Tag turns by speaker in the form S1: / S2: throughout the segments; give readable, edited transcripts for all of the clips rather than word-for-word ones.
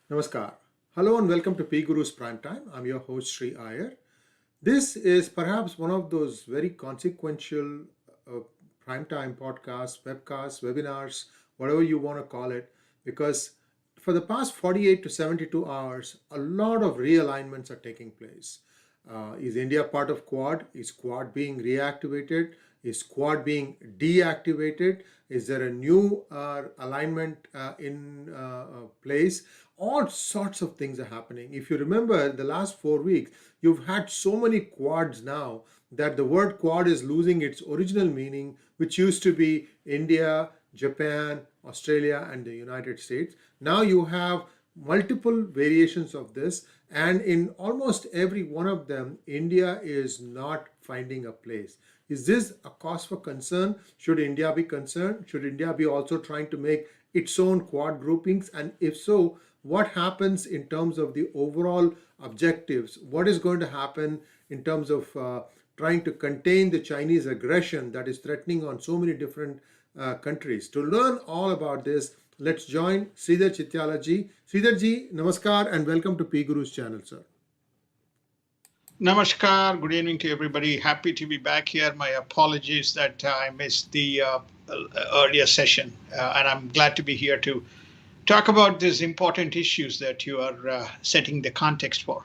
S1: Namaskar. Hello and welcome to PGurus Primetime. I'm your host Sree Iyer. This is perhaps one of those very consequential uh, primetime podcasts, webcasts, webinars, whatever you want to call it, because for the past 48 to 72 hours, a lot of realignments are taking place. Is India part of Quad? Is Quad being reactivated? Is Quad being deactivated? Is there a new alignment in place? All sorts of things are happening. If you remember the last 4 weeks, you've had so many quads now that the word quad is losing its original meaning, which used to be India, Japan, Australia, and the United States. Now you have multiple variations of this, and in almost every one of them, India is not finding a place. Is this a cause for concern? Should India be concerned? Should India be also trying to make its own quad groupings? And if so, what happens in terms of the overall objectives? What is going to happen in terms of trying to contain the Chinese aggression that is threatening on so many different countries? To learn all about this, let's join Sridhar Chityala ji. Sridhar ji, namaskar and welcome to PGurus channel, sir.
S2: Namaskar, good evening to everybody. Happy to be back here. My apologies that I missed the earlier session, and I'm glad to be here to talk about these important issues that you are setting the context for.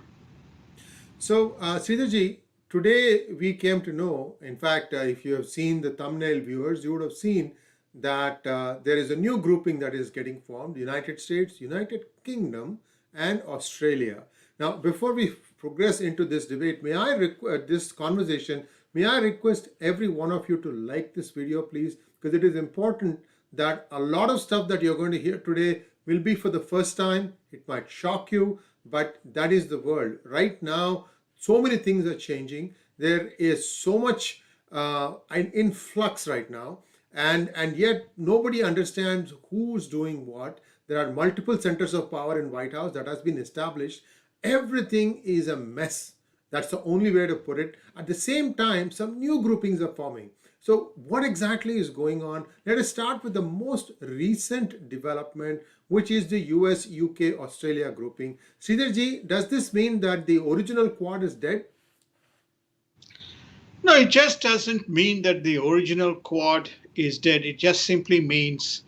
S1: So, Sridhar ji, today we came to know, in fact, if you have seen the thumbnail viewers, you would have seen that there is a new grouping that is getting formed: United States, United Kingdom, and Australia. Now, before we progress into this debate, this conversation, may I request every one of you to like this video, please, because it is important that a lot of stuff that you're going to hear today will be for the first time. It might shock you, but that is the world. Right now, so many things are changing. There is so much an influx right now, and yet nobody understands who's doing what. There are multiple centers of power in White House that has been established. Everything is a mess. That's the only way to put it. At the same time, some new groupings are forming. So what exactly is going on? Let us start with the most recent development, which is the US, UK, Australia grouping. Sridhar ji, does this mean that the original Quad is dead?
S2: No, it just doesn't mean that the original Quad is dead. It just simply means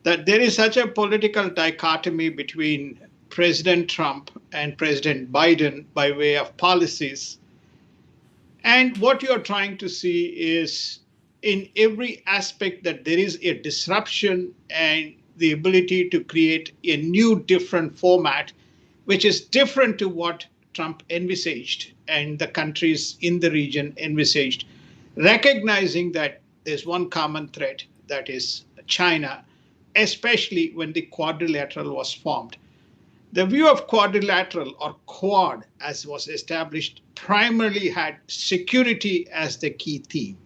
S2: that there is such a political dichotomy between President Trump and President Biden by way of policies. And what you're trying to see is in every aspect that there is a disruption and the ability to create a new, different format, which is different to what Trump envisaged and the countries in the region envisaged, recognizing that there's one common threat, that is China, especially when the quadrilateral was formed. The view of quadrilateral or Quad, as was established, primarily had security as the key theme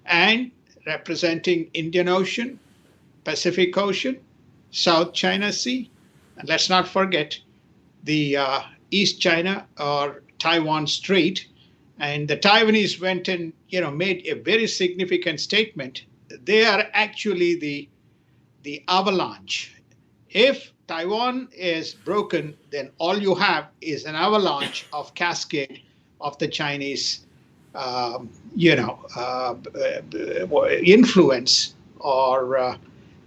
S2: and representing Indian Ocean, Pacific Ocean, South China Sea, and let's not forget the East China or Taiwan Strait. And the Taiwanese went and made a very significant statement. They are actually the avalanche. If Taiwan is broken, then all you have is an avalanche of cascade of the Chinese, influence or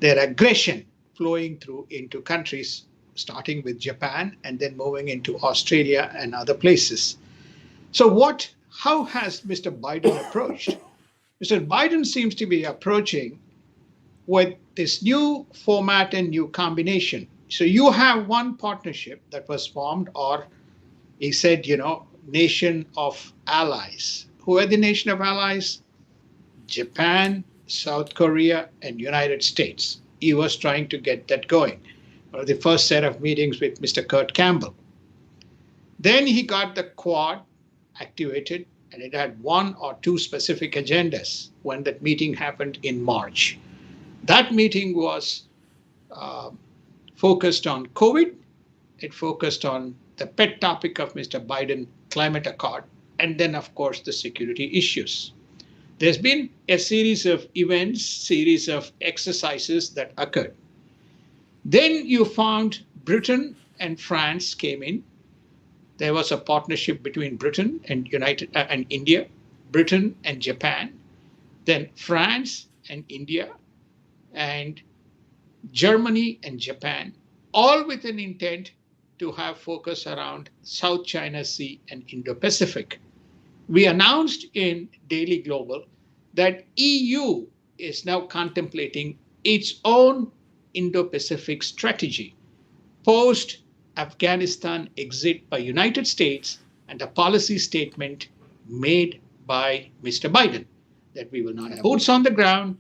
S2: their aggression flowing through into countries, starting with Japan and then moving into Australia and other places. So how has Mr. Biden approached? Mr. Biden seems to be approaching with this new format and new combination. So you have one partnership that was formed, or he said, nation of allies. Who are the nation of allies? Japan, South Korea, and United States. He was trying to get that going. Or the first set of meetings with Mr. Kurt Campbell. Then he got the Quad activated, and it had one or two specific agendas when that meeting happened in March. That meeting was focused on COVID. It focused on the pet topic of Mr. Biden, climate accord, and then, of course, the security issues. There's been a series of events, series of exercises that occurred. Then you found Britain and France came in. There was a partnership between Britain and and India, Britain and Japan, then France and India, and Germany and Japan, all with an intent to have focus around South China Sea and Indo-Pacific. We announced in Daily Global that EU is now contemplating its own Indo-Pacific strategy post Afghanistan exit by United States and a policy statement made by Mr. Biden that we will not have boots on the ground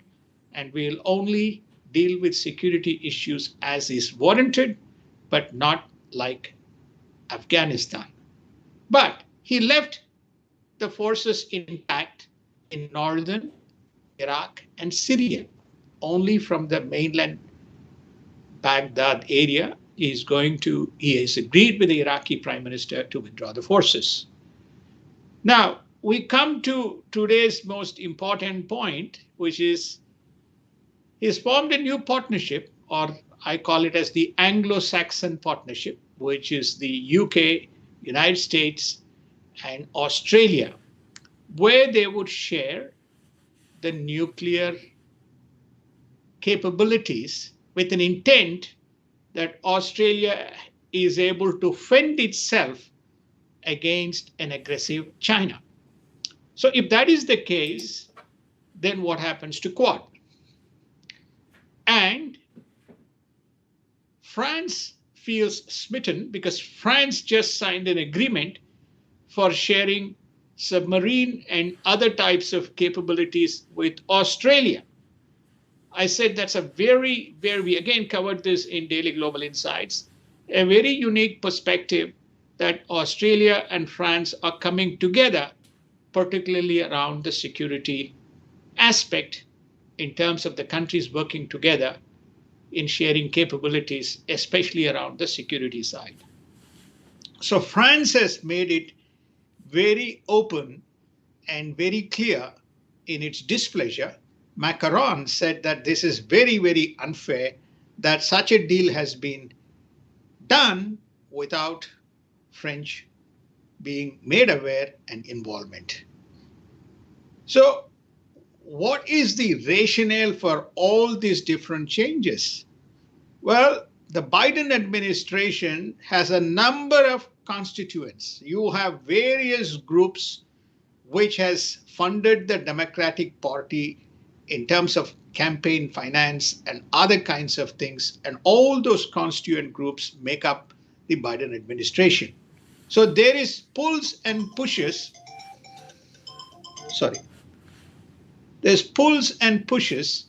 S2: and we'll only deal with security issues as is warranted, but not like Afghanistan. But he left the forces intact in northern Iraq and Syria. Only from the mainland Baghdad area he has agreed with the Iraqi prime minister to withdraw the forces. Now, we come to today's most important point, which is he's formed a new partnership, or I call it as the Anglo-Saxon partnership, which is the UK, United States, and Australia, where they would share the nuclear capabilities with an intent that Australia is able to fend itself against an aggressive China. So if that is the case, then what happens to Quad? And France feels smitten because France just signed an agreement for sharing submarine and other types of capabilities with Australia. I said that's a we again covered this in Daily Global Insights, a very unique perspective that Australia and France are coming together, particularly around the security aspect in terms of the countries working together in sharing capabilities, especially around the security side. So France has made it very open and very clear in its displeasure. Macron said that this is very unfair that such a deal has been done without French being made aware and involvement. So, what is the rationale for all these different changes? Well, the Biden administration has a number of constituents. You have various groups which has funded the Democratic Party in terms of campaign finance and other kinds of things. And all those constituent groups make up the Biden administration. So there is pulls and pushes. Sorry. There's pulls and pushes,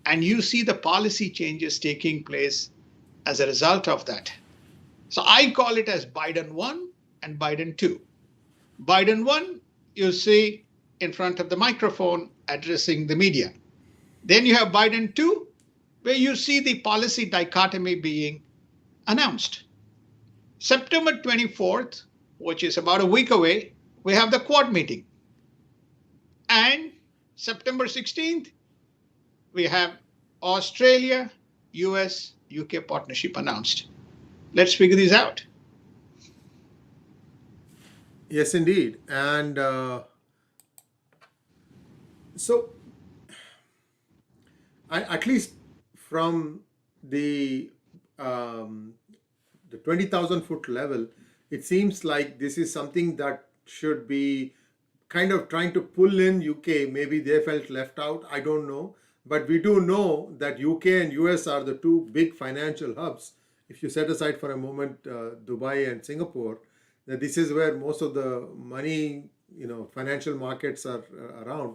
S2: and you see the policy changes taking place as a result of that. So I call it as Biden 1 and Biden 2. Biden 1, you see in front of the microphone addressing the media. Then you have Biden 2, where you see the policy dichotomy being announced. September 24th, which is about a week away, we have the Quad meeting. And September 16th, we have Australia, US, UK partnership announced. Let's figure these out.
S1: Yes, indeed. And so, at least from the 20,000-foot level, it seems like this is something that should be kind of trying to pull in UK. Maybe they felt left out. I don't know. But we do know that UK and US are the two big financial hubs. If you set aside for a moment Dubai and Singapore, that this is where most of the money, financial markets are around.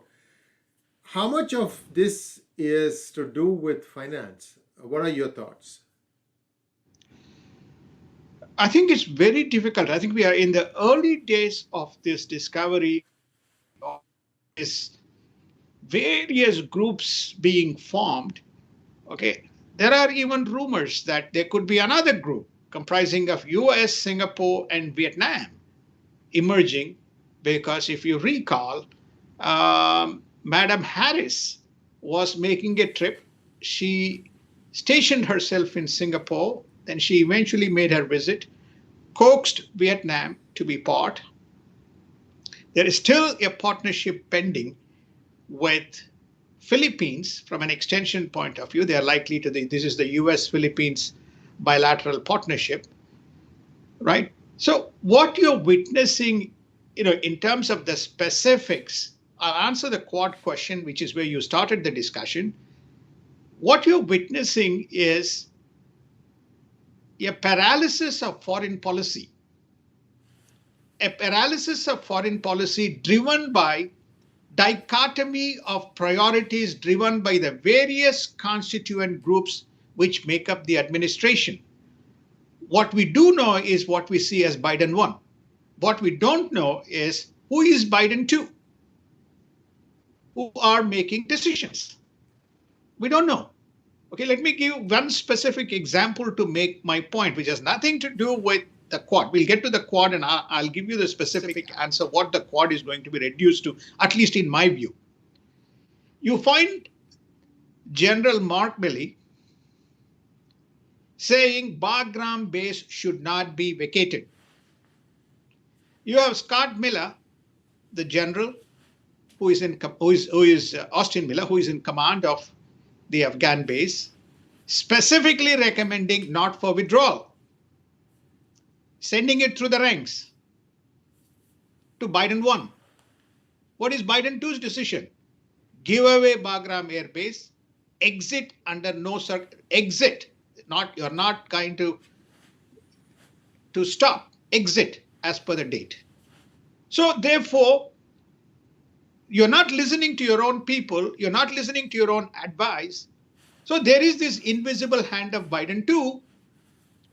S1: How much of this is to do with finance? What are your thoughts?
S2: I think it's very difficult. I think we are in the early days of this discovery of this various groups being formed. Okay, there are even rumors that there could be another group comprising of US, Singapore, and Vietnam emerging, because if you recall, Madam Harris was making a trip. She stationed herself in Singapore Then she eventually made her visit, coaxed Vietnam to be part. There is still a partnership pending with Philippines from an extension point of view. They are likely to, this is the US Philippines bilateral partnership, right? So what you're witnessing, in terms of the specifics, I'll answer the Quad question, which is where you started the discussion. What you're witnessing is a paralysis of foreign policy, driven by dichotomy of priorities driven by the various constituent groups which make up the administration. What we do know is what we see as Biden 1. What we don't know is who is Biden 2, who are making decisions. We don't know. Okay, let me give one specific example to make my point, which has nothing to do with the Quad. We'll get to the Quad and I'll give you the specific answer what the Quad is going to be reduced to, at least in my view. You find General Mark Milley saying Bagram base should not be vacated. You have Scott Miller, the general, who is Austin Miller, who is in command of the Afghan base, specifically recommending not for withdrawal, sending it through the ranks to Biden 1. What is Biden 2's decision? Give away Bagram Air Base, exit under no exit. You're not going to stop, exit as per the date. So therefore, you're not listening to your own people, you're not listening to your own advice. So there is this invisible hand of Biden 2,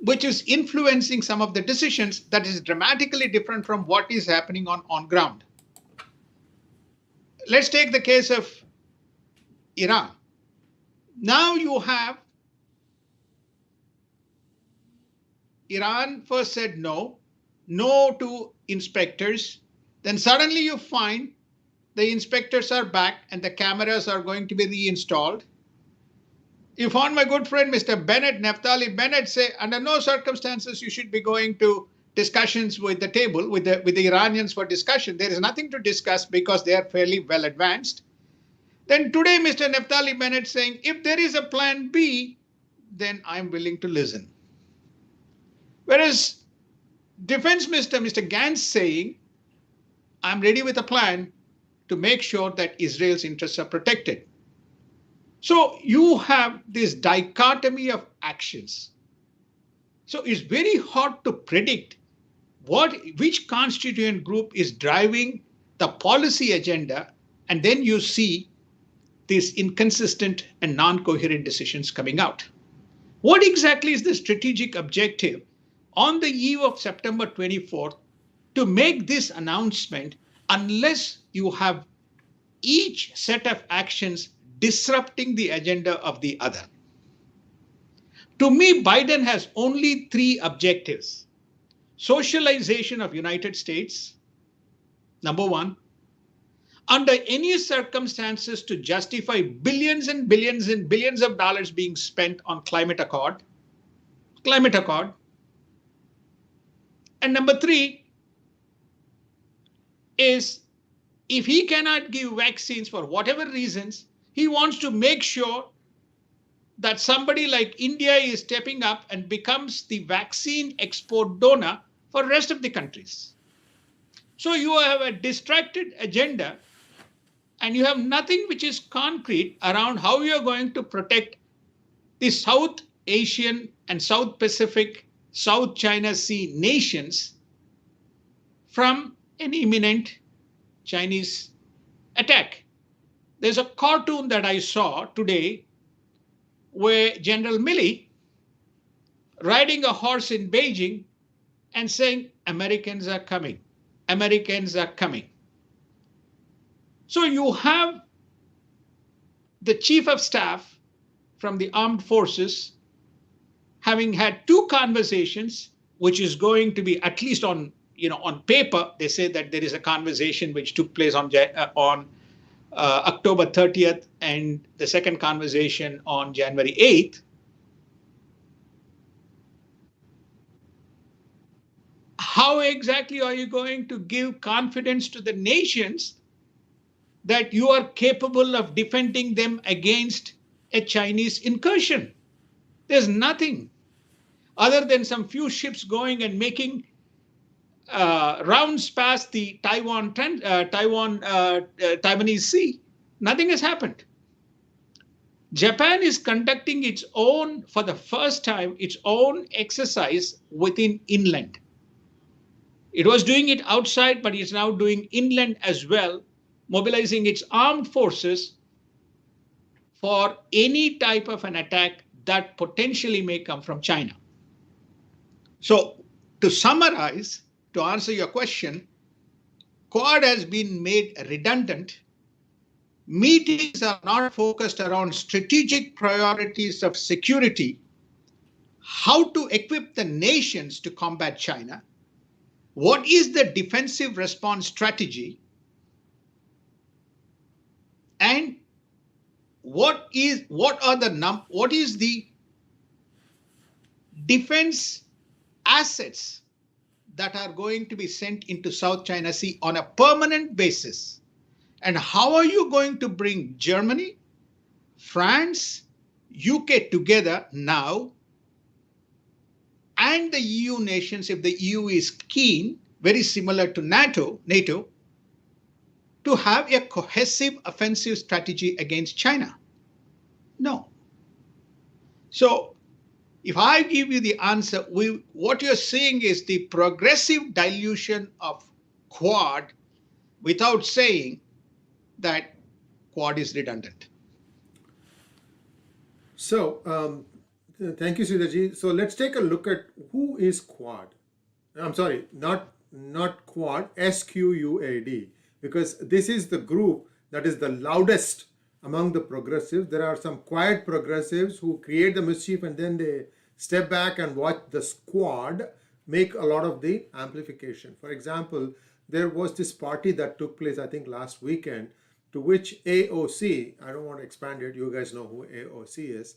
S2: which is influencing some of the decisions that is dramatically different from what is happening on ground. Let's take the case of Iran. Now you have Iran first said no to inspectors. Then suddenly you find the inspectors are back and the cameras are going to be reinstalled. You found my good friend, Mr. Bennett, Naftali Bennett, say under no circumstances you should be going to discussions with the table, with the Iranians for discussion. There is nothing to discuss because they are fairly well advanced. Then today, Mr. Naftali Bennett saying, if there is a plan B, then I'm willing to listen. Whereas Defense Minister, Mr. Gantz saying, I'm ready with a plan to make sure that Israel's interests are protected. So you have this dichotomy of actions. So it's very hard to predict which constituent group is driving the policy agenda, and then you see these inconsistent and non-coherent decisions coming out. What exactly is the strategic objective on the eve of September 24th to make this announcement unless you have each set of actions disrupting the agenda of the other? To me, Biden has only three objectives. Socialization of United States, number one. Under any circumstances to justify billions and billions and billions of dollars being spent on climate accord. And number three is if he cannot give vaccines for whatever reasons, he wants to make sure that somebody like India is stepping up and becomes the vaccine export donor for the rest of the countries. So you have a distracted agenda and you have nothing which is concrete around how you're going to protect the South Asian and South Pacific, South China Sea nations from an imminent Chinese attack. There's a cartoon that I saw today where General Milley riding a horse in Beijing and saying, Americans are coming, Americans are coming. So you have the chief of staff from the armed forces having had two conversations, which is going to be at least on paper. They say that there is a conversation which took place on October 30th and the second conversation on January 8th. how exactly are you going to give confidence to the nations that you are capable of defending them against a Chinese incursion? There's nothing other than some few ships going and making rounds past the Taiwanese Sea. Nothing has happened. Japan is conducting its own, for the first time, its own exercise within inland. It was doing it outside, but it's now doing inland as well, mobilizing its armed forces for any type of an attack that potentially may come from China. So, to summarize, to answer your question, Quad has been made redundant. Meetings are not focused around strategic priorities of security, how to equip the nations to combat China, what is the defensive response strategy, and what is the defense assets that are going to be sent into South China Sea on a permanent basis. And how are you going to bring Germany, France, UK together now, and the EU nations, if the EU is keen, very similar to NATO, to have a cohesive offensive strategy against China? No. So if I give you the answer, what you're seeing is the progressive dilution of Quad without saying that Quad is redundant.
S1: So, thank you, Sridharji. So let's take a look at who is Quad. I'm sorry, not Quad, SQUAD, because this is the group that is the loudest among the progressives. There are some quiet progressives who create the mischief and then they step back and watch the squad make a lot of the amplification. For example, there was this party that took place, I think, last weekend, to which AOC, I don't want to expand it, you guys know who AOC is,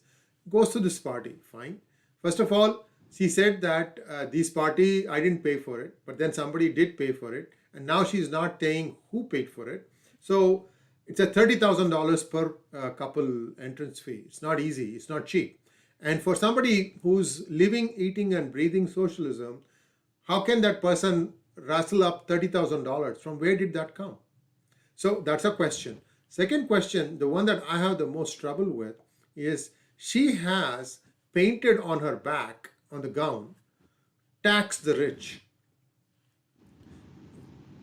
S1: goes to this party. Fine. First of all, she said that this party, I didn't pay for it, but then somebody did pay for it, and now she's not saying who paid for it. So it's a $30,000 per couple entrance fee. It's not easy, it's not cheap. And for somebody who's living, eating, and breathing socialism, how can that person rustle up $30,000? From where did that come? So that's a question. Second question, the one that I have the most trouble with, is she has painted on her back, on the gown, tax the rich.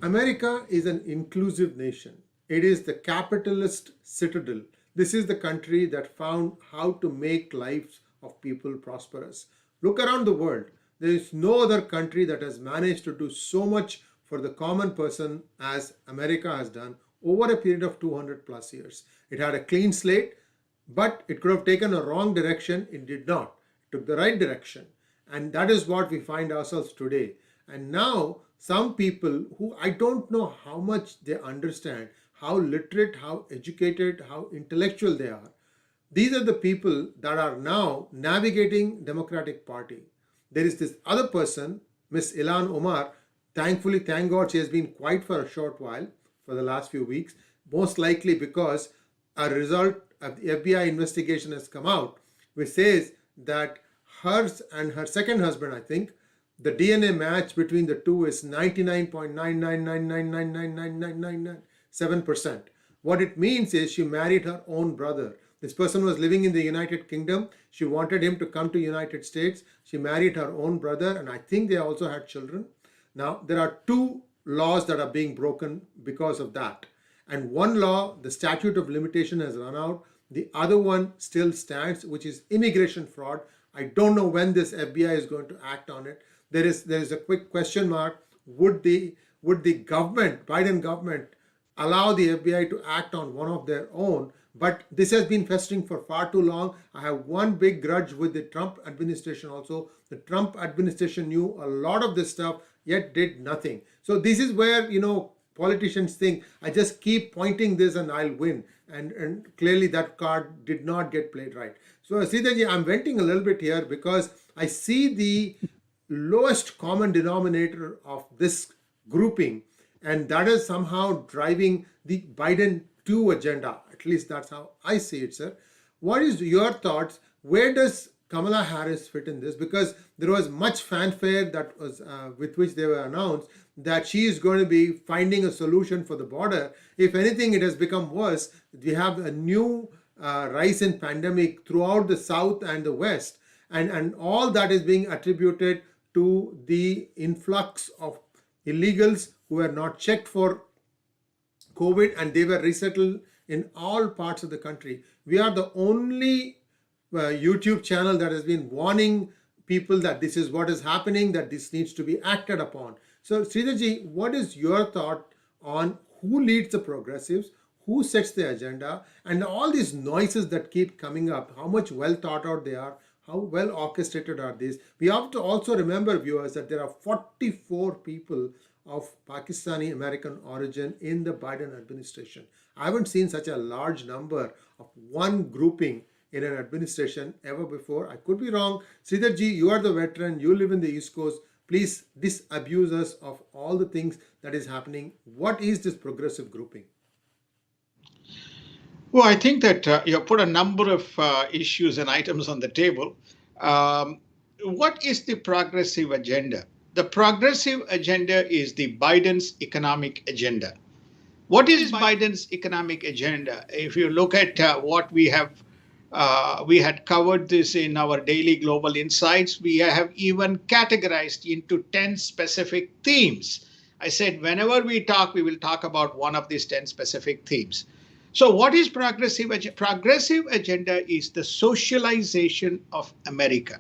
S1: America is an inclusive nation. It is the capitalist citadel. This is the country that found how to make lives of people prosperous. Look around the world. There is no other country that has managed to do so much for the common person as America has done over a period of 200 plus years. It had a clean slate, but it could have taken a wrong direction. It did not. It took the right direction. And that is what we find ourselves today. And now some people who I don't know how much they understand, how literate, how educated, how intellectual they are. These are the people that are now navigating Democratic Party. There is this other person, Miss Ilhan Omar. Thankfully, thank God, she has been quiet for a short while, for the last few weeks, most likely because a result of the FBI investigation has come out, which says that hers and her second husband, I think, the DNA match between the two is 99.99999999997%. What it means is she married her own brother. This person was living in the United Kingdom. She wanted him to come to United States. She married her own brother, and I think they also had children. Now, there are two laws that are being broken because of that. And one law, the statute of limitation has run out. The other one still stands, which is immigration fraud. I don't know when this FBI is going to act on it. There is a quick question mark. Would the government, Biden government, allow the FBI to act on one of their own? But this has been festering for far too long. I have one big grudge with the Trump administration also. The Trump administration knew a lot of this stuff, yet did nothing. So this is where, politicians think, I just keep pointing this and I'll win. And clearly that card did not get played right. So Sridharji, I'm venting a little bit here because I see the lowest common denominator of this grouping, and that is somehow driving the Biden 2 agenda. At least that's how I see it, sir. What is your thoughts? Where does Kamala Harris fit in this? Because there was much fanfare that was with which they were announced that she is going to be finding a solution for the border. If anything, it has become worse. We have a new rise in pandemic throughout the South and the West, and all that is being attributed to the influx of illegals who were not checked for COVID, and they were resettled in all parts of the country. We are the only YouTube channel that has been warning people that this is what is happening, that this needs to be acted upon. So, Sridharji, what is your thought on who leads the progressives, who sets the agenda, and all these noises that keep coming up, how much well thought out they are, how well orchestrated are these? We have to also remember, viewers, that there are 44 people of Pakistani American origin in the Biden administration. I haven't seen such a large number of one grouping in an administration ever before. I could be wrong. Sridharji, you are the veteran, you live in the East Coast. Please disabuse us of all the things that is happening. What is this progressive grouping?
S2: Well, I think that you put a number of issues and items on the table. Um, what is the progressive agenda? The progressive agenda is the Biden's economic agenda. What is Biden's economic agenda? If you look at what we had covered this in our daily global insights. We have even categorized into 10 specific themes. I said, whenever we talk, we will talk about one of these 10 specific themes. So what is progressive agenda? Progressive agenda is the socialization of America.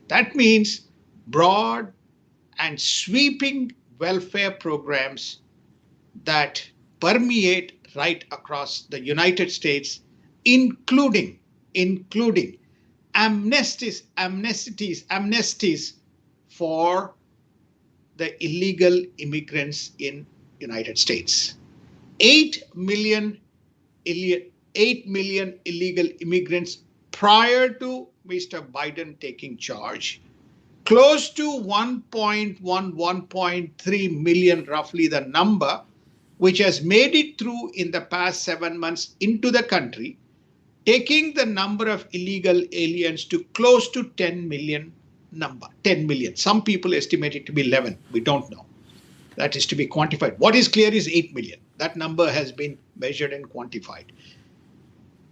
S2: That means broad and sweeping welfare programs that permeate right across the United States, including amnesties for the illegal immigrants in United States. 8 million illegal immigrants prior to Mr. Biden taking charge. Close to 1.1, 1.3 million, roughly the number, which has made it through in the past 7 months into the country, taking the number of illegal aliens to close to 10 million number. 10 million. Some people estimate it to be 11. We don't know. That is to be quantified. What is clear is 8 million. That number has been measured and quantified.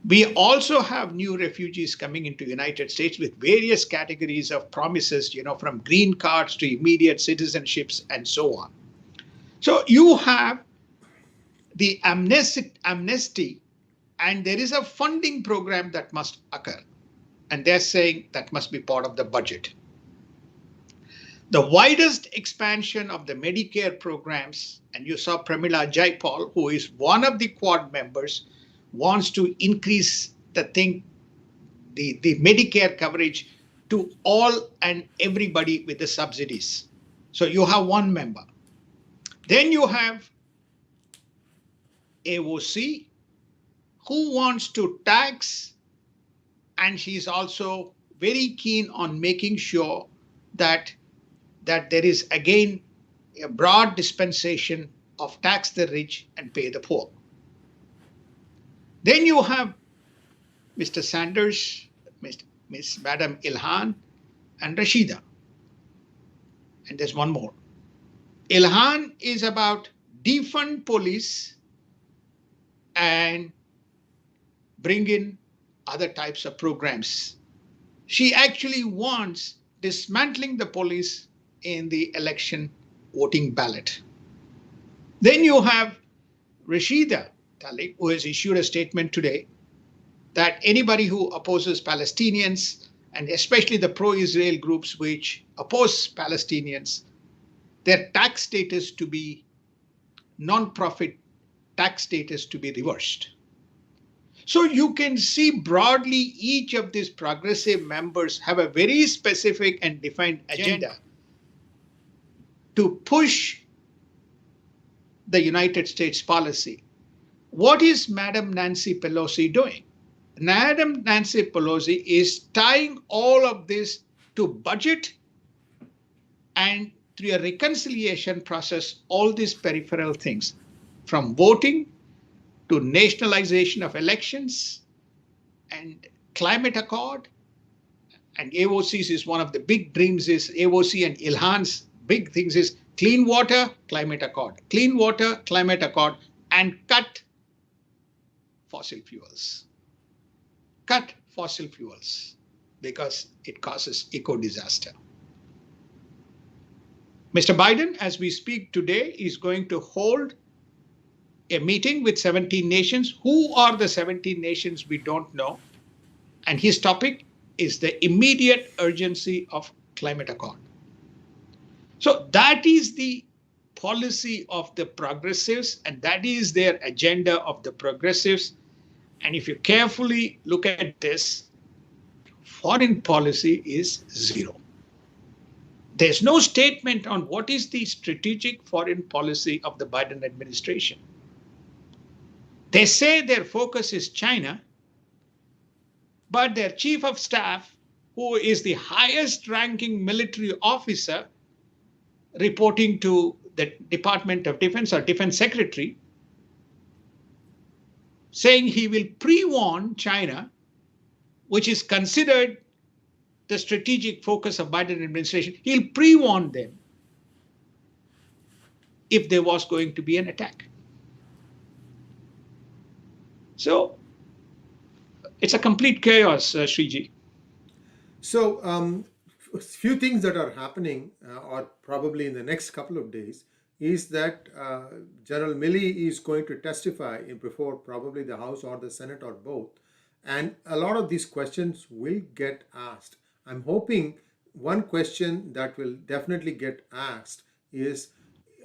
S2: We also have new refugees coming into the United States with various categories of promises, from green cards to immediate citizenships and so on. So you have the amnesty, and there is a funding program that must occur. And they're saying that must be part of the budget. The widest expansion of the Medicare programs, and you saw Pramila Jayapal, who is one of the Quad members, wants to increase the Medicare coverage to all and everybody with the subsidies. So you have one member. Then you have AOC, who wants to tax, and she's also very keen on making sure that there is again a broad dispensation of tax the rich and pay the poor. Then you have Mr. Sanders, Miss Madam Ilhan, and Rashida. And there's one more. Ilhan is about defund police and bring in other types of programs. She actually wants dismantling the police in the election voting ballot. Then you have Rashida Tlaib, who has issued a statement today that anybody who opposes Palestinians, and especially the pro-Israel groups which oppose Palestinians, their tax status to be non-profit tax status to be reversed. So you can see broadly each of these progressive members have a very specific and defined agenda to push the United States policy. What is Madam Nancy Pelosi doing? Madam Nancy Pelosi is tying all of this to budget and through a reconciliation process, all these peripheral things, from voting to nationalization of elections and climate accord, and AOC's is one of the big dreams is AOC and Ilhan's big things is clean water, clean water, climate accord, and cut fossil fuels. Cut fossil fuels because it causes eco disaster. Mr. Biden, as we speak today, is going to hold a meeting with 17 nations. Who are the 17 nations? We don't know. And his topic is the immediate urgency of climate accord. So that is the policy of the progressives, and that is their agenda of the progressives. And if you carefully look at this, foreign policy is zero. There's no statement on what is the strategic foreign policy of the Biden administration. They say their focus is China, but their chief of staff, who is the highest ranking military officer reporting to the Department of Defense or Defense Secretary, saying he will pre-warn China, which is considered the strategic focus of Biden administration. He'll pre-warn them if there was going to be an attack. So it's a complete chaos, Sriji.
S1: So, few things that are happening, or probably in the next couple of days, is that General Milley is going to testify before probably the House or the Senate or both. And a lot of these questions will get asked. I'm hoping one question that will definitely get asked is,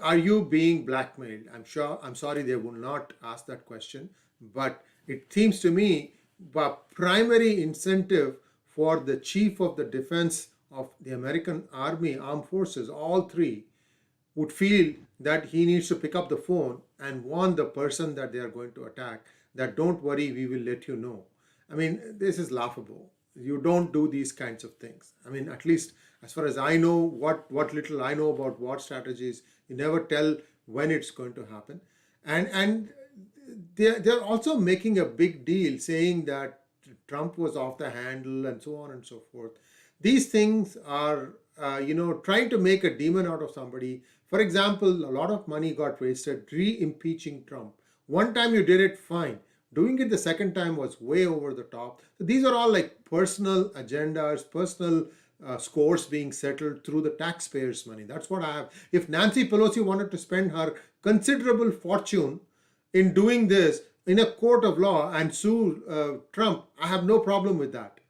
S1: are you being blackmailed? I'm sorry they will not ask that question, but it seems to me the primary incentive for the chief of the defense of the American Army, armed forces, all three, would feel that he needs to pick up the phone and warn the person that they are going to attack that don't worry, we will let you know. I mean, this is laughable. You don't do these kinds of things. I mean, at least as far as I know, what little I know about war strategies, you never tell when it's going to happen. And they're also making a big deal saying that Trump was off the handle and so on and so forth. These things are, trying to make a demon out of somebody. For example, a lot of money got wasted re-impeaching Trump. One time you did it, fine. Doing it the second time was way over the top. So these are all like personal agendas, personal scores being settled through the taxpayers' money. That's what I have. If Nancy Pelosi wanted to spend her considerable fortune in doing this in a court of law and sue Trump, I have no problem with that.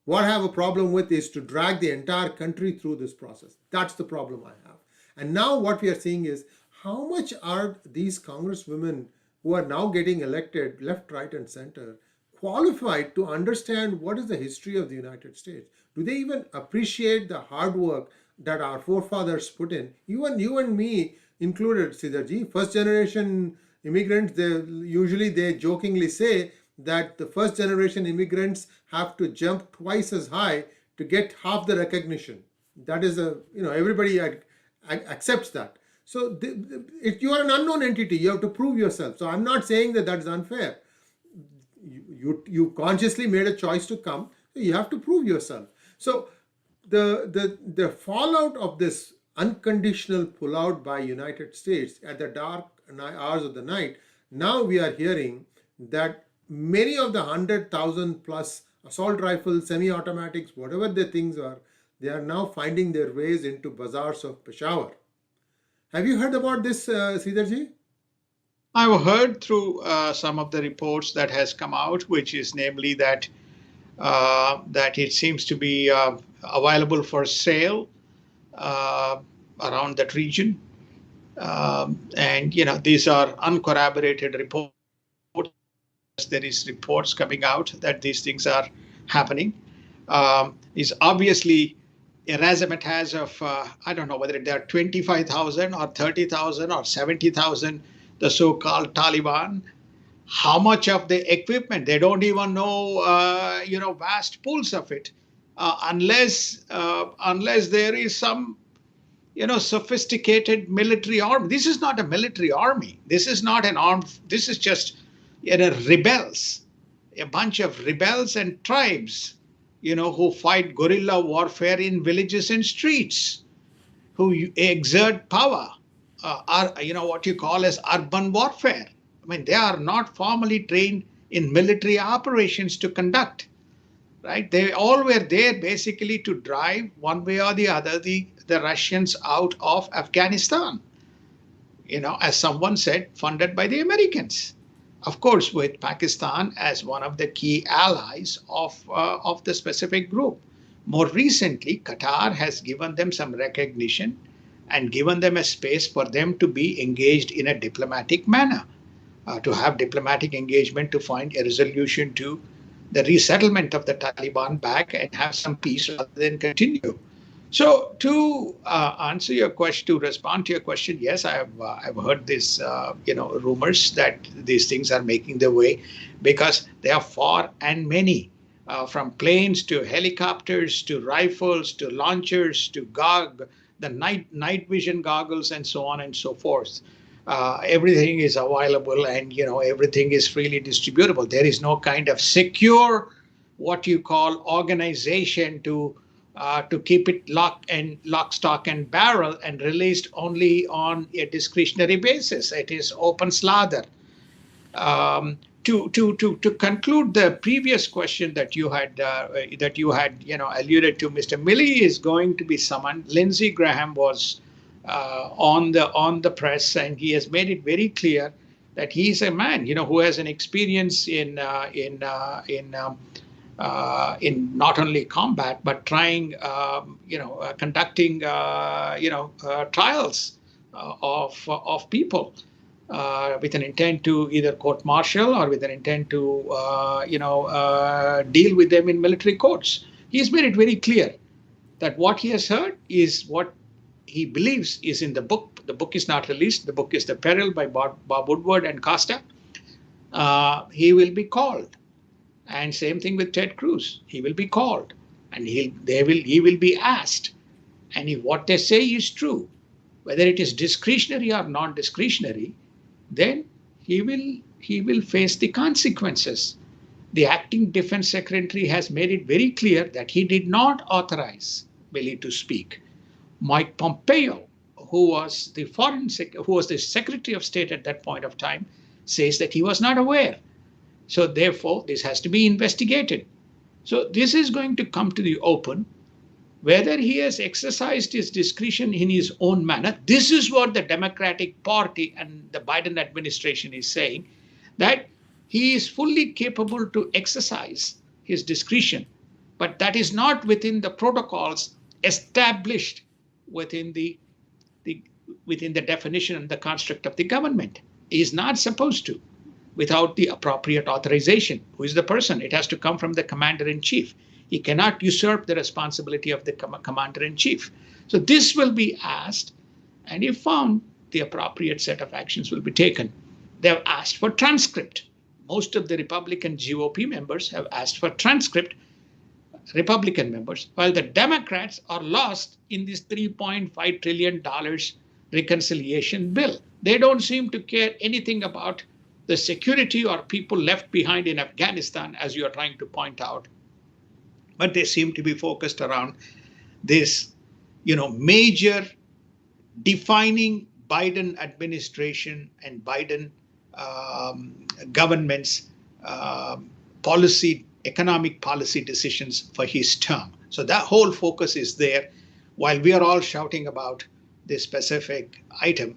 S1: What I have a problem with is to drag the entire country through this process. That's the problem I have. And now what we are seeing is how much are these congresswomen who are now getting elected left, right, and center qualified to understand what is the history of the United States? Do they even appreciate the hard work that our forefathers put in? Even you and me included, Sridharji, first generation immigrants, they jokingly say that the first generation immigrants have to jump twice as high to get half the recognition. That is everybody accepts that. So if you are an unknown entity, you have to prove yourself. So I'm not saying that that's unfair. You consciously made a choice to come, so you have to prove yourself. So the fallout of this unconditional pullout by United States at the dark hours of the night, now we are hearing that many of the 100,000 plus assault rifles, semi-automatics, whatever the things are, they are now finding their ways into bazaars of Peshawar. Have you heard about this, Sridharji?
S2: I've heard through some of the reports that has come out, which is namely that it seems to be available for sale around that region. And these are uncorroborated reports. There is reports coming out that these things are happening. Is obviously a razzmatazz of I don't know whether there are 25,000 or 30,000 or 70,000, the so-called Taliban. How much of the equipment? They don't even know, vast pools of it, unless there is some sophisticated military army. This is not a military army. This is not an armed. This is just, rebels, a bunch of rebels and tribes, who fight guerrilla warfare in villages and streets, who exert power, are what you call as urban warfare. I mean, they are not formally trained in military operations to conduct, right? They all were there basically to drive one way or the other the Russians out of Afghanistan. As someone said, funded by the Americans. Of course, with Pakistan as one of the key allies of the specific group. More recently, Qatar has given them some recognition and given them a space for them to be engaged in a diplomatic manner, to have diplomatic engagement to find a resolution to the resettlement of the Taliban back and have some peace rather than continue. So to answer your question, to respond to your question, yes, I've heard this rumors that these things are making their way because they are far and many, from planes to helicopters to rifles to launchers to the night vision goggles and so on and so forth. Everything is available and everything is freely distributable. There is no kind of secure, what you call, organization to keep it lock, stock, and barrel and released only on a discretionary basis. It is open slather. To conclude the previous question that you had alluded to, Mr. Milley is going to be summoned. Lindsey Graham was on the press, and he has made it very clear that he is a man who has an experience in not only combat but conducting trials of people with an intent to either court-martial or with an intent to deal with them in military courts. He's made it very clear that what he has heard is what he believes is in the book. The book is not released. The book is The Peril by Bob Woodward and Costa. He will be called. And same thing with Ted Cruz. He will be called and he will be asked. And if what they say is true, whether it is discretionary or non-discretionary, then he will face the consequences. The acting defense secretary has made it very clear that he did not authorize Milley to speak. Mike Pompeo, who was the Secretary of State at that point of time, says that he was not aware. So therefore, this has to be investigated. So this is going to come to the open. Whether he has exercised his discretion in his own manner, this is what the Democratic Party and the Biden administration is saying, that he is fully capable to exercise his discretion, but that is not within the protocols established within the definition and the construct of the government. He is not supposed to, without the appropriate authorization. Who is the person? It has to come from the commander-in-chief. He cannot usurp the responsibility of the commander-in-chief. So this will be asked, and if found, the appropriate set of actions will be taken. They have asked for transcript. Most of the Republican GOP members have asked for transcript, Republican members, while the Democrats are lost in this $3.5 trillion reconciliation bill. They don't seem to care anything about the security or people left behind in Afghanistan, as you are trying to point out. But they seem to be focused around this, major defining Biden administration and Biden government's economic policy decisions for his term. So that whole focus is there. While we are all shouting about this specific item,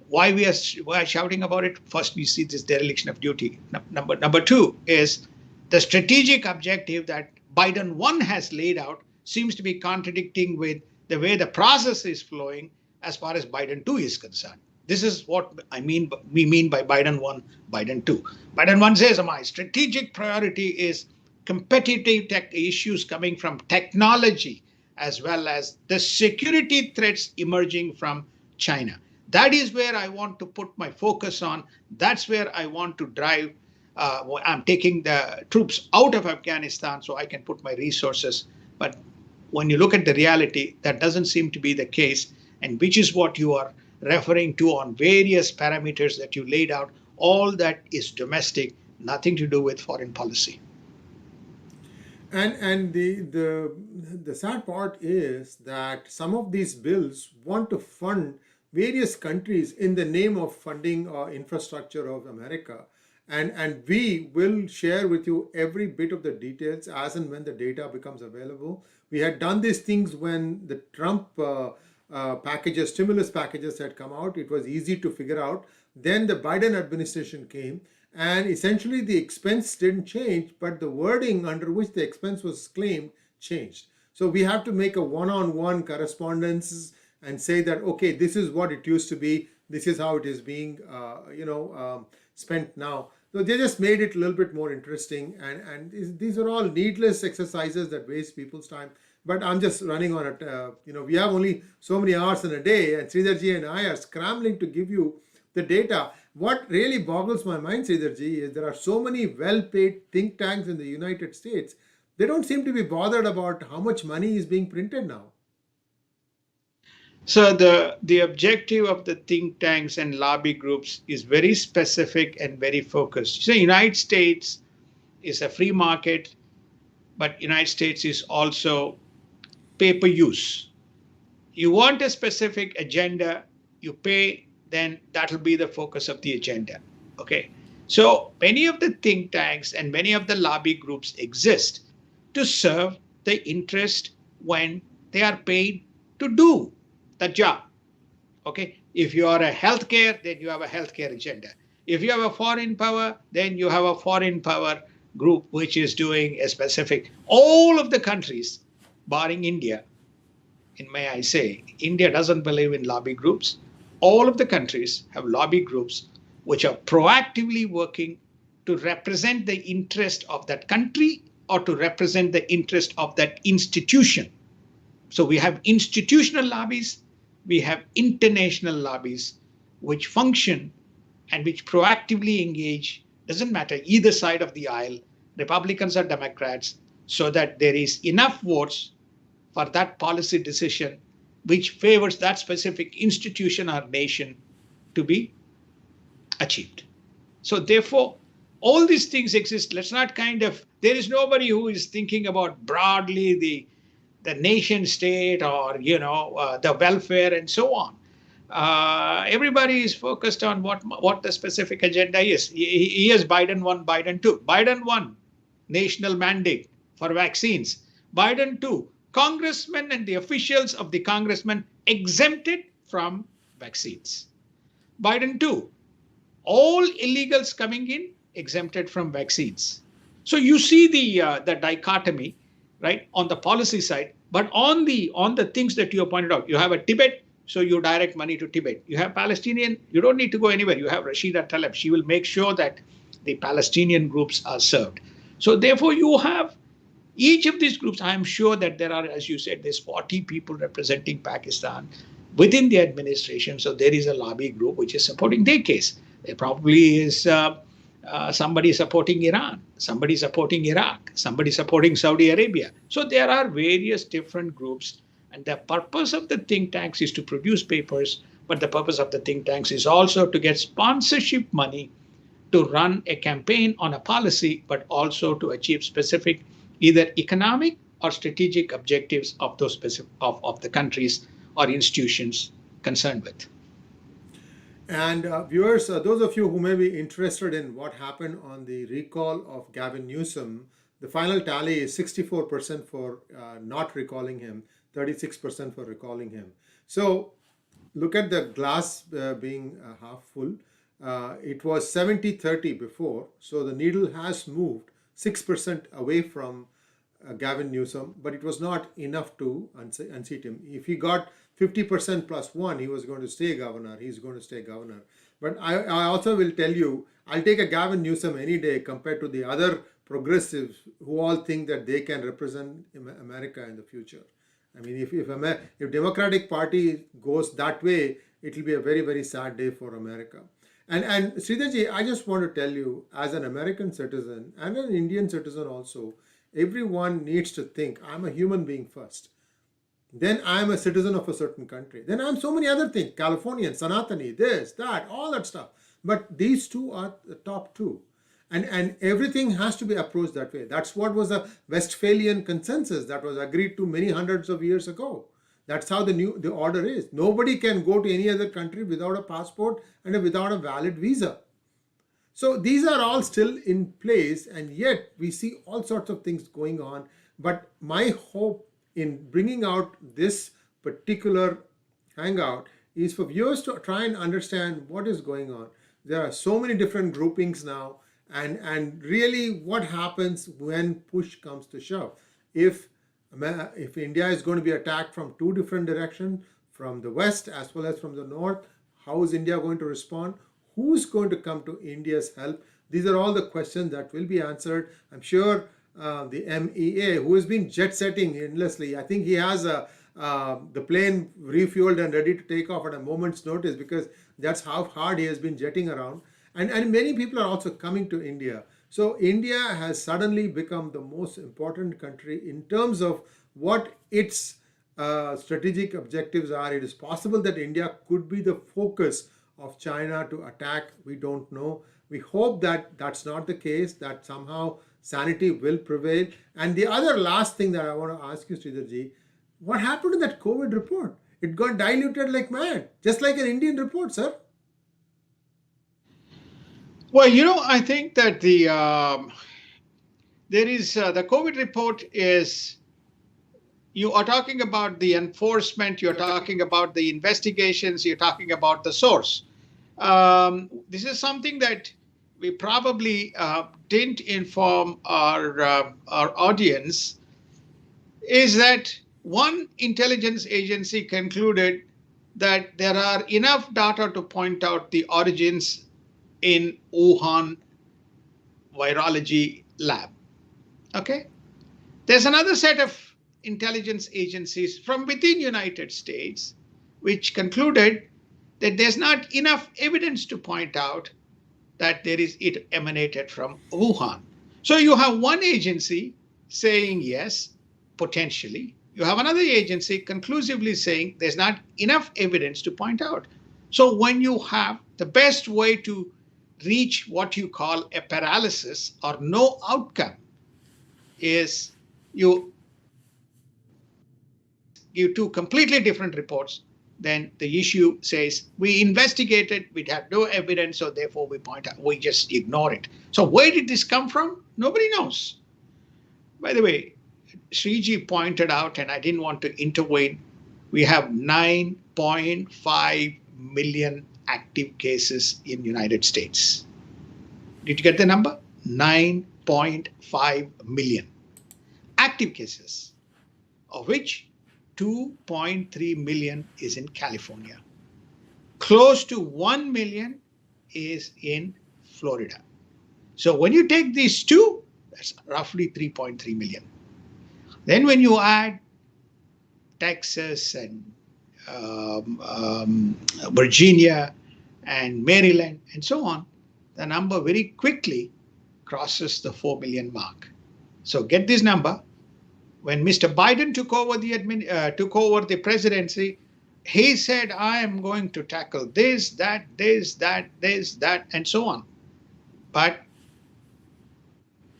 S2: why we are shouting about it? First, we see this dereliction of duty. Number two is the strategic objective that Biden 1 has laid out seems to be contradicting with the way the process is flowing as far as Biden 2 is concerned. This is what we mean by Biden 1, Biden 2. Biden 1 says, my strategic priority is competitive tech issues coming from technology, as well as the security threats emerging from China. That is where I want to put my focus on. That's where I want to drive. I'm taking the troops out of Afghanistan so I can put my resources. But when you look at the reality, that doesn't seem to be the case. and which is what you are referring to on various parameters that you laid out. All that is domestic, nothing to do with foreign policy.
S1: And the sad part is that some of these bills want to fund various countries in the name of funding infrastructure of America. And we will share with you every bit of the details as and when the data becomes available. We had done these things when the Trump packages, stimulus packages had come out. It was easy to figure out. Then the Biden administration came, and essentially the expense didn't change, but the wording under which the expense was claimed changed. So we have to make a one-on-one correspondence and say that, okay, this is what it used to be, this is how it is being spent now. So they just made it a little bit more interesting, and these are all needless exercises that waste people's time. But I'm just running on it. We have only so many hours in a day, and Sridharji and I are scrambling to give you the data. What really boggles my mind, Sridharji, is there are so many well-paid think tanks in the United States. They don't seem to be bothered about how much money is being printed now.
S2: So the objective of the think tanks and lobby groups is very specific and very focused. So United States is a free market, but United States is also pay per use. You want a specific agenda, you pay, then that'll be the focus of the agenda. Okay. So many of the think tanks and many of the lobby groups exist to serve the interest when they are paid to do the job. Okay. If you are a healthcare, then you have a healthcare agenda. If you have a foreign power, then you have a foreign power group which is doing a specific. All of the countries, barring India, and may I say, India doesn't believe in lobby groups. All of the countries have lobby groups which are proactively working to represent the interest of that country or to represent the interest of that institution. So we have institutional lobbies, we have international lobbies which function and which proactively engage, doesn't matter either side of the aisle, Republicans or Democrats, so that there is enough votes for that policy decision which favors that specific institution or nation to be achieved. So therefore, all these things exist. Let's not there is nobody who is thinking about broadly the nation state or, the welfare and so on. Everybody is focused on what the specific agenda is. Here's Biden 1, Biden 2. Biden 1, national mandate for vaccines. Biden 2, congressmen and the officials of the congressmen exempted from vaccines. Biden 2, all illegals coming in exempted from vaccines. So you see the dichotomy, right, on the policy side. But on the things that you pointed out, you have a Tibet, so you direct money to Tibet. You have Palestinian, you don't need to go anywhere. You have Rashida Tlaib. She will make sure that the Palestinian groups are served. So therefore, you have each of these groups. I'm sure that there are, as you said, there's 40 people representing Pakistan within the administration. So there is a lobby group which is supporting their case. There probably is somebody supporting Iran, somebody supporting Iraq, somebody supporting Saudi Arabia. So there are various different groups. And the purpose of the think tanks is to produce papers, but the purpose of the think tanks is also to get sponsorship money to run a campaign on a policy, but also to achieve specific either economic or strategic objectives of those specific of the countries or institutions concerned with.
S1: And viewers, those of you who may be interested in what happened on the recall of Gavin Newsom, the final tally is 64% for not recalling him, 36% for recalling him. So look at the glass being half full. It was 70-30 before, so the needle has moved 6% away from Gavin Newsom, but it was not enough to unseat him. If he got 50% plus 1, he was going to stay governor. He's going to stay governor. But I also will tell you, I'll take a Gavin Newsom any day compared to the other progressives who all think that they can represent America in the future. I mean, if Democratic Party goes that way, it will be a very, very sad day for America. And Sridharji, I just want to tell you, as an American citizen and an Indian citizen also, everyone needs to think, I'm a human being first. then I'm a citizen of a certain country. Then I'm so many other things, Californian, Sanatani, this, that, all that stuff. But these two are the top two. And everything has to be approached that way. That's what was the Westphalian consensus that was agreed to many hundreds of years ago. That's how the order is. Nobody can go to any other country without a passport and without a valid visa. So these are all still in place, and yet we see all sorts of things going on. But my hope in bringing out this particular hangout is for viewers to try and understand what is going on. There are so many different groupings now, and really what happens when push comes to shove. If if India is going to be attacked from two different directions, from the west as well as from the north, how is India going to respond? Who's going to come to India's help? These are all the questions that will be answered. I'm sure the MEA, who has been jet setting endlessly, I think he has the plane refueled and ready to take off at a moment's notice, because that's how hard he has been jetting around. And many people are also coming to India. So India has suddenly become the most important country in terms of what its strategic objectives are. It is possible that India could be the focus of China to attack. We don't know. We hope that that's not the case, that somehow sanity will prevail. And the other last thing that I want to ask you, Sridharji, what happened to that COVID report? It got diluted like mad, just like an Indian report, sir.
S2: Well, I think that there is the COVID report is, you are talking about the enforcement, you're talking about the investigations, you're talking about the source. This is something that we probably didn't inform our audience, is that one intelligence agency concluded that there are enough data to point out the origins in Wuhan virology lab. Okay? There's another set of intelligence agencies from within United States which concluded that there's not enough evidence to point out that it emanated from Wuhan. So you have one agency saying yes, potentially. You have another agency conclusively saying there's not enough evidence to point out. So when you have the best way to reach what you call a paralysis or no outcome is you give two completely different reports, then the issue says we investigated, we have no evidence, so therefore we just ignore it. So where did this come from? Nobody knows. By the way, Sree pointed out, and I didn't want to intervene, we have 9.5 million active cases in United States. Did you get the number? 9.5 million active cases, of which 2.3 million is in California. Close to 1 million is in Florida. So when you take these two, that's roughly 3.3 million. Then when you add Texas and Virginia and Maryland and so on, the number very quickly crosses the 4 million mark. So get this number. When Mr. Biden took over the presidency, he said, I am going to tackle this, that, and so on. But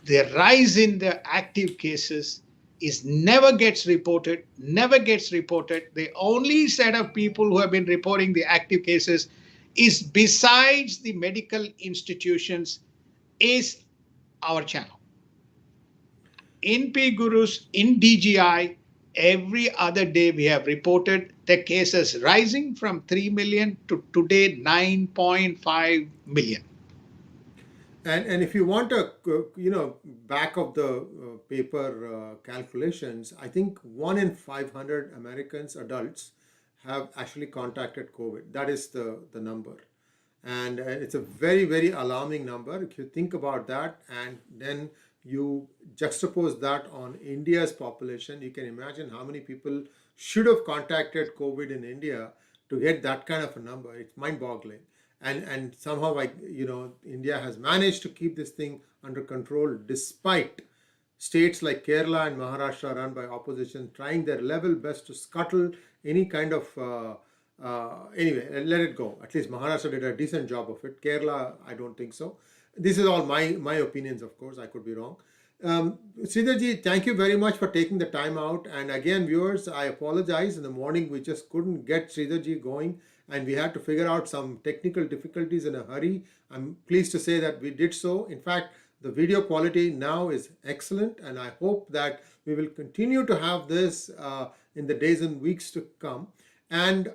S2: the rise in the active cases never gets reported. The only set of people who have been reporting the active cases is, besides the medical institutions, is our channel. In PGurus, in DGI, every other day we have reported the cases rising from 3 million to today 9.5 million.
S1: And if you want a back of the paper calculations, I think 1 in 500 Americans adults have actually contacted COVID. That is the number, and it's a very, very alarming number if you think about that, and then you juxtapose that on India's population. You can imagine how many people should have contacted COVID in India to get that kind of a number. It's mind-boggling. And somehow India has managed to keep this thing under control despite states like Kerala and Maharashtra run by opposition trying their level best to scuttle any kind of anyway, let it go. At least Maharashtra did a decent job of it. Kerala, I don't think so. This is all my opinions, of course. I could be wrong. Sridharji, thank you very much for taking the time out. And again, viewers, I apologize. In the morning, we just couldn't get Sridharji going, and we had to figure out some technical difficulties in a hurry. I'm pleased to say that we did so. In fact, the video quality now is excellent, and I hope that we will continue to have this in the days and weeks to come. And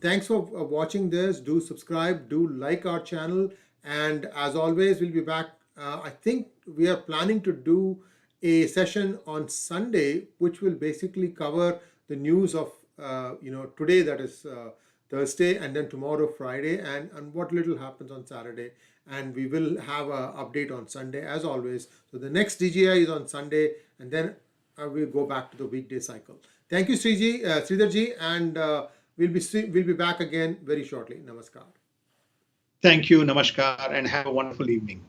S1: thanks for watching this. Do subscribe, do like our channel, and as always, we'll be back. I think we are planning to do a session on Sunday, which will basically cover the news of today, that is Thursday, and then tomorrow Friday, and what little happens on Saturday. And we will have an update on Sunday as always. So the next DGI is on Sunday, and then we'll go back to the weekday cycle. Thank you, Sridharji, and we'll be back again very shortly. Namaskar.
S2: Thank you, namaskar, and have a wonderful evening.